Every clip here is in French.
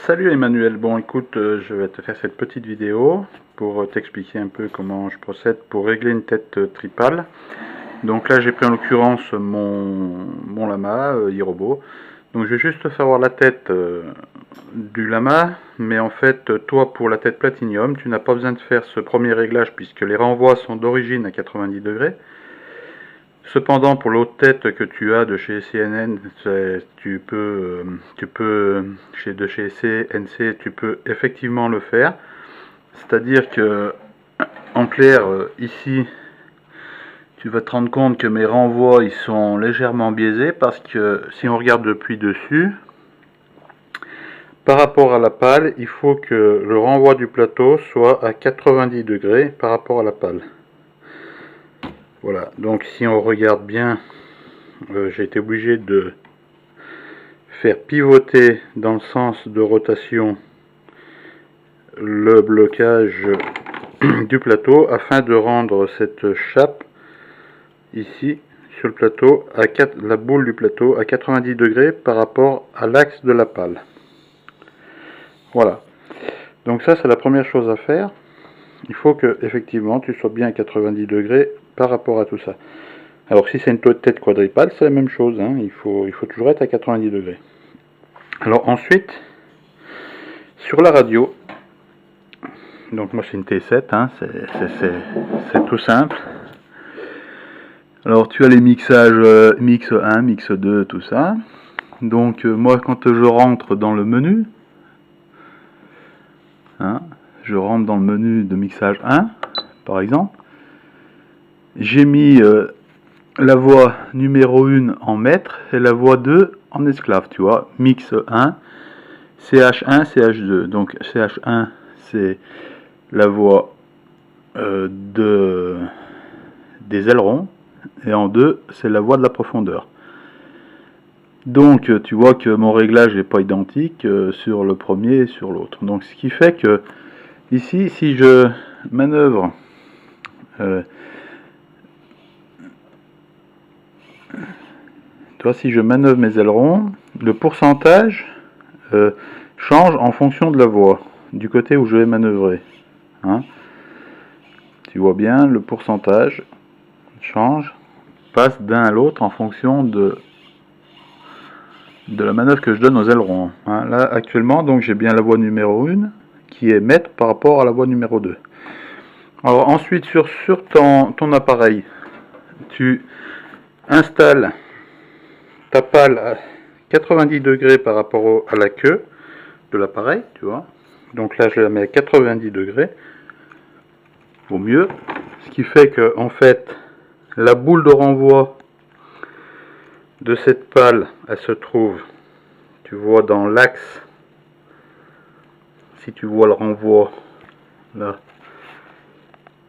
Salut Emmanuel, bon écoute, je vais te faire cette petite vidéo pour t'expliquer un peu comment je procède pour régler une tête tripale. Donc là j'ai pris en l'occurrence mon lama iRobot. Donc je vais juste te faire voir la tête du lama, mais en fait toi pour la tête Platinium tu n'as pas besoin de faire ce premier réglage puisque les renvois sont d'origine à 90 degrés. Cependant, pour l'autre tête que tu as de chez CNN, tu peux de chez CNC, tu peux effectivement le faire. C'est-à-dire que, en clair, ici, tu vas te rendre compte que mes renvois ils sont légèrement biaisés parce que si on regarde depuis dessus, par rapport à la pale, il faut que le renvoi du plateau soit à 90 degrés par rapport à la pale. Voilà, donc si on regarde bien, j'ai été obligé de faire pivoter dans le sens de rotation le blocage du plateau afin de rendre cette chape ici sur le plateau, la boule du plateau à 90 degrés par rapport à l'axe de la pale. Voilà, donc ça c'est la première chose à faire. Il faut que effectivement tu sois bien à 90 degrés par rapport à tout ça. Alors si c'est une tête quadripale, c'est la même chose, hein. Il faut toujours être à 90 degrés. Alors ensuite, sur la radio, donc moi c'est une T7, hein, c'est tout simple. Alors tu as les mixages mix 1, mix 2, tout ça. Donc moi quand je rentre dans le menu, hein, je rentre dans le menu de mixage 1, par exemple, j'ai mis la voix numéro 1 en maître et la voix 2 en esclave, tu vois, mix 1, CH1, CH2. Donc CH1 c'est la voix des ailerons et en 2 c'est la voix de la profondeur. Donc tu vois que mon réglage n'est pas identique sur le premier et sur l'autre. Donc ce qui fait que ici si je manœuvre si je manœuvre mes ailerons, le pourcentage change en fonction de la voie, du côté où je vais manœuvrer. Hein. Tu vois bien, le pourcentage change, passe d'un à l'autre en fonction de la manœuvre que je donne aux ailerons. Hein. Là, actuellement, donc j'ai bien la voie numéro 1 qui est maître par rapport à la voie numéro 2. Alors ensuite, sur ton appareil, tu installes ta pale à 90 degrés par rapport à la queue de l'appareil, tu vois. Donc là, je la mets à 90 degrés, au mieux. Ce qui fait que, en fait, la boule de renvoi de cette pale, elle se trouve, tu vois, dans l'axe. Si tu vois le renvoi, là,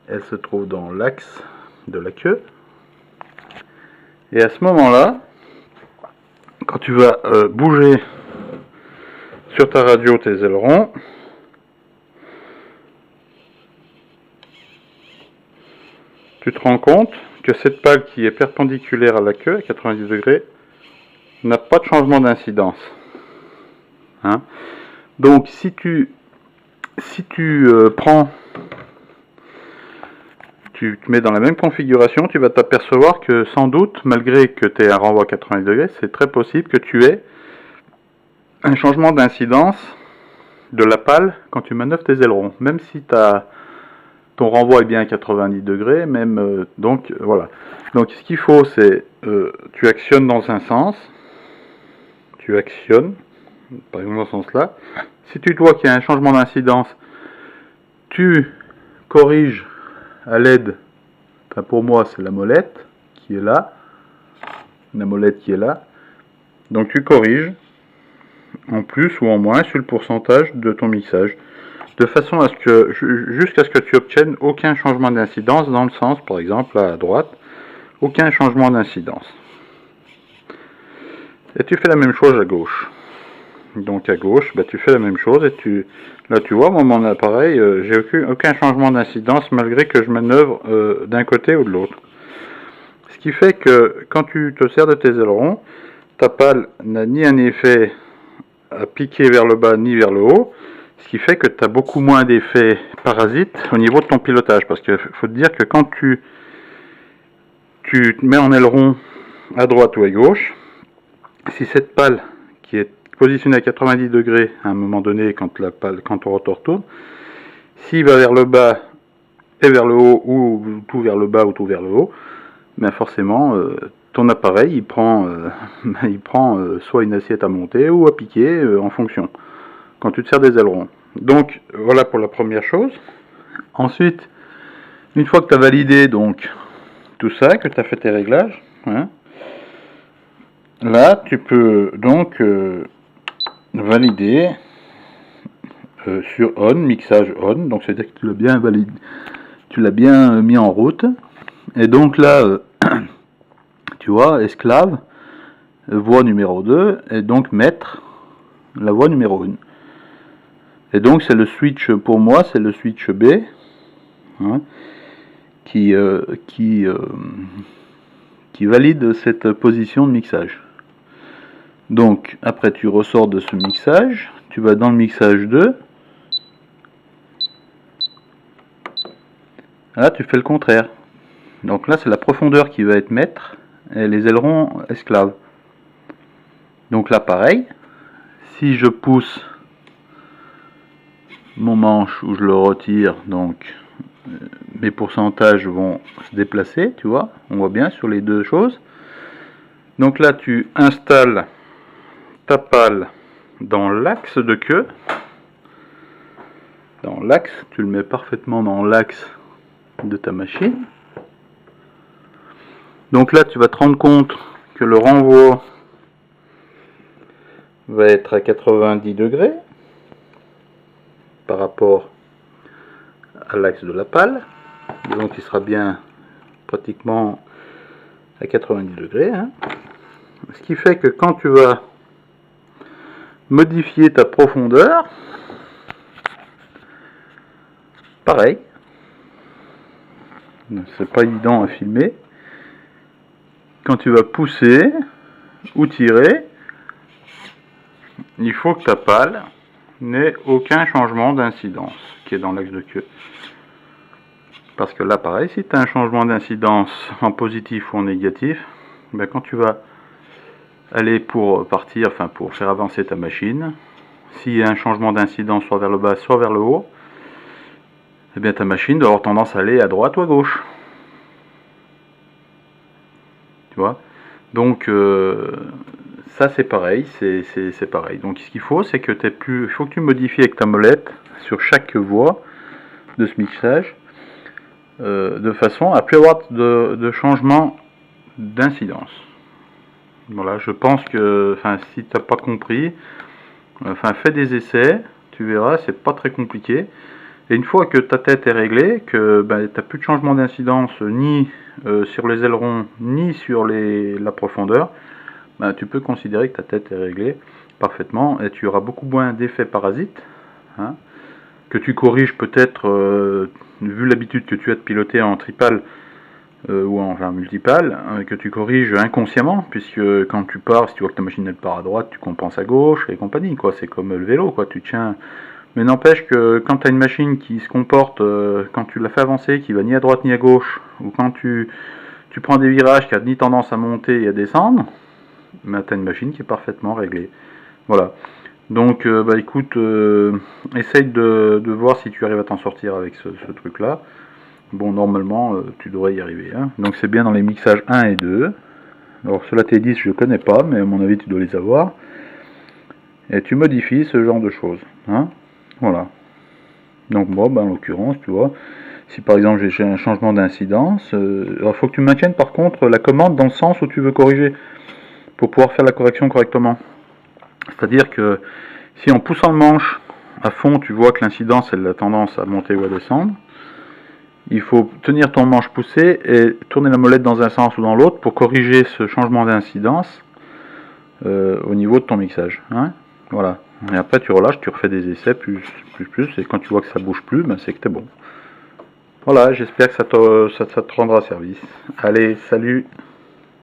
elle se trouve dans l'axe de la queue. Et à ce moment-là, quand tu vas bouger sur ta radio tes ailerons, tu te rends compte que cette pale qui est perpendiculaire à la queue, à 90 degrés, n'a pas de changement d'incidence. Hein. Donc si tu prends, tu te mets dans la même configuration, tu vas t'apercevoir que sans doute, malgré que tu aies un renvoi à 90 degrés, c'est très possible que tu aies un changement d'incidence de la pale quand tu manœuvres tes ailerons. Même si ton renvoi est bien à 90 degrés, même donc voilà. Donc ce qu'il faut, c'est tu actionnes dans un sens, tu actionnes, par exemple dans ce sens-là. Si tu vois qu'il y a un changement d'incidence, tu corriges à l'aide, enfin pour moi c'est la molette qui est là, la molette qui est là. Donc tu corriges en plus ou en moins sur le pourcentage de ton mixage, de façon à ce que jusqu'à ce que tu obtiennes aucun changement d'incidence dans le sens, par exemple là à droite, aucun changement d'incidence. Et tu fais la même chose à gauche. Donc à gauche, bah, tu fais la même chose et là tu vois, moi mon appareil, j'ai aucun changement d'incidence malgré que je manœuvre d'un côté ou de l'autre. Ce qui fait que quand tu te sers de tes ailerons, ta pale n'a ni un effet à piquer vers le bas ni vers le haut, ce qui fait que tu as beaucoup moins d'effets parasites au niveau de ton pilotage, parce qu'il faut te dire que quand tu te mets en aileron à droite ou à gauche, si cette pale qui est positionnée à 90 degrés à un moment donné quand ton rotor tourne, s'il va vers le bas et vers le haut, ou tout vers le bas ou tout vers le haut, ben forcément ton appareil il prend soit une assiette à monter ou à piquer en fonction, quand tu te sers des ailerons. Donc voilà pour la première chose. Ensuite, une fois que tu as validé donc tout ça, que tu as fait tes réglages, hein, là tu peux donc valider sur on, mixage on, donc c'est à dire que tu l'as bien validé, tu l'as bien mis en route, et donc là tu vois, esclave, voie numéro 2, et donc mettre la voie numéro 1. Et donc c'est le switch, pour moi c'est le switch B, hein, qui valide cette position de mixage. Donc après tu ressors de ce mixage, tu vas dans le mixage 2, là tu fais le contraire. Donc là c'est la profondeur qui va être maître et les ailerons esclaves. Donc là pareil, si je pousse mon manche ou je le retire, donc mes pourcentages vont se déplacer, tu vois, on voit bien sur les deux choses. Donc là tu installes ta pale dans l'axe de queue, dans l'axe, tu le mets parfaitement dans l'axe de ta machine. Donc là tu vas te rendre compte que le renvoi va être à 90 degrés par rapport à l'axe de la pale, donc il sera bien pratiquement à 90 degrés, hein. Ce qui fait que quand tu vas modifier ta profondeur, pareil, c'est pas évident à filmer, quand tu vas pousser ou tirer, il faut que ta pale n'ait aucun changement d'incidence qui est dans l'axe de queue. Parce que là, pareil, si tu as un changement d'incidence en positif ou en négatif, ben quand tu vas aller pour partir, enfin pour faire avancer ta machine, s'il y a un changement d'incidence soit vers le bas, soit vers le haut, eh bien ta machine doit avoir tendance à aller à droite ou à gauche. Tu vois? Donc ça c'est pareil, c'est pareil. Donc ce qu'il faut, c'est que il faut que tu modifies avec ta molette sur chaque voie de ce mixage, de façon à plus avoir de changement d'incidence. Voilà, je pense que, enfin, si tu n'as pas compris, enfin, fais des essais, tu verras, c'est pas très compliqué. Et une fois que ta tête est réglée, que ben, tu n'as plus de changement d'incidence ni sur les ailerons, ni sur la profondeur, ben, tu peux considérer que ta tête est réglée parfaitement et tu auras beaucoup moins d'effets parasites, hein, que tu corriges peut-être, vu l'habitude que tu as de piloter en tripale, ou en multipale, que tu corriges inconsciemment, puisque quand tu pars, si tu vois que ta machine elle part à droite, tu compenses à gauche et compagnie, quoi. C'est comme le vélo, quoi. Tu tiens. Mais n'empêche que quand tu as une machine qui se comporte, quand tu la fais avancer, qui va ni à droite ni à gauche, ou quand tu prends des virages qui a ni tendance à monter et à descendre, ben, tu as une machine qui est parfaitement réglée. Voilà. Donc, bah écoute, essaye de voir si tu arrives à t'en sortir avec ce truc-là. Bon, normalement, tu devrais y arriver, hein. Donc c'est bien dans les mixages 1 et 2. Alors cela T10, je ne connais pas, mais à mon avis, tu dois les avoir. Et tu modifies ce genre de choses, hein. Voilà. Donc moi, ben, en l'occurrence, tu vois, si par exemple j'ai un changement d'incidence, il faut que tu maintiennes par contre la commande dans le sens où tu veux corriger, pour pouvoir faire la correction correctement. C'est-à-dire que si en poussant le manche à fond, tu vois que l'incidence elle a tendance à monter ou à descendre, il faut tenir ton manche poussé et tourner la molette dans un sens ou dans l'autre pour corriger ce changement d'incidence au niveau de ton mixage, hein. Voilà. Et après tu relâches, tu refais des essais plus, et quand tu vois que ça bouge plus, ben c'est que t'es bon. Voilà, j'espère que ça te rendra service. Allez, salut!